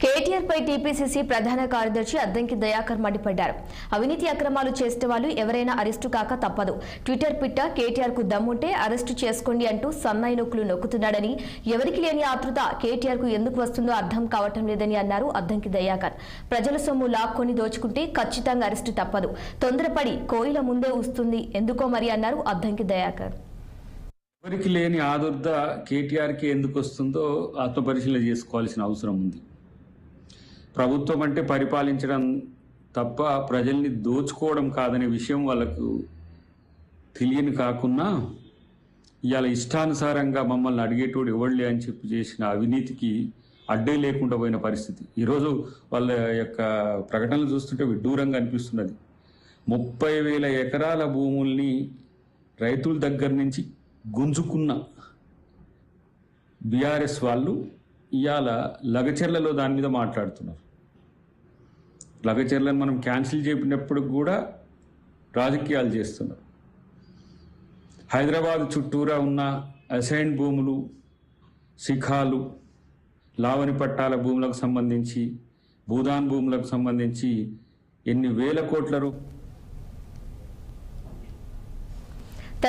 కేటీఆర్ పై TPCC ప్రధాన కార్యదర్శి అద్దంకి దయాకర్ మండిపడ్డారు. అవినీతి అక్రమాలు చేసిన వాళ్ళు ఎవరైనా అరెస్టు కాక తప్పదు. ట్విట్టర్ పిట్ట కేటీఆర్ కు దమ్ముంటే అరెస్టు చేసుకోండి అంటూ సన్నాయి నొక్కులు నొక్కుతున్నాడని, ఎవరికి లేని ఆతృత కేటీఆర్ కు ఎందుకు వస్తుందో అర్థం కావటం లేదని అన్నారు అద్దంకి దయాకర్. ప్రజల సొమ్ము లాక్కొని దోచుకుంటే ఖచ్చితంగా అరెస్టు తప్పదు. తొందరపడి కోయిల ముందే వస్తుంది ఎందుకో మరి అన్నారు అద్దంకి దయాకర్. ఎవరికి లేని ఆదుర్ద కేటీఆర్కి ఎందుకు వస్తుందో ఆత్మపరిశీలన చేసుకోవాల్సిన అవసరం ఉంది. ప్రభుత్వం అంటే పరిపాలించడం తప్ప ప్రజల్ని దోచుకోవడం కాదనే విషయం వాళ్ళకు తెలియని కాకున్నా ఇవాళ ఇష్టానుసారంగా మమ్మల్ని అడిగేటోడు ఎవళ్ళే అని చెప్పి చేసిన అవినీతికి అడ్డే లేకుండా పోయిన పరిస్థితి. ఈరోజు వాళ్ళ యొక్క ప్రకటనలు చూస్తుంటే విడ్డూరంగా అనిపిస్తున్నది. 30,000 ఎకరాల భూముల్ని రైతుల దగ్గర నుంచి గుంజుకున్న బీఆర్ఎస్ వాళ్ళు ఇవాళ లగచెర్లలో దాని మీద మాట్లాడుతున్నారు. లగచెర్లను మనం క్యాన్సిల్ చేపినప్పుడు కూడా రాజకీయాలు చేస్తున్నారు. హైదరాబాద్ చుట్టూరా ఉన్న అసైన్ భూములు, శిఖాలు, లావణి పట్టాల భూములకు సంబంధించి, భూదాన్ భూములకు సంబంధించి ఎన్ని వేల కోట్ల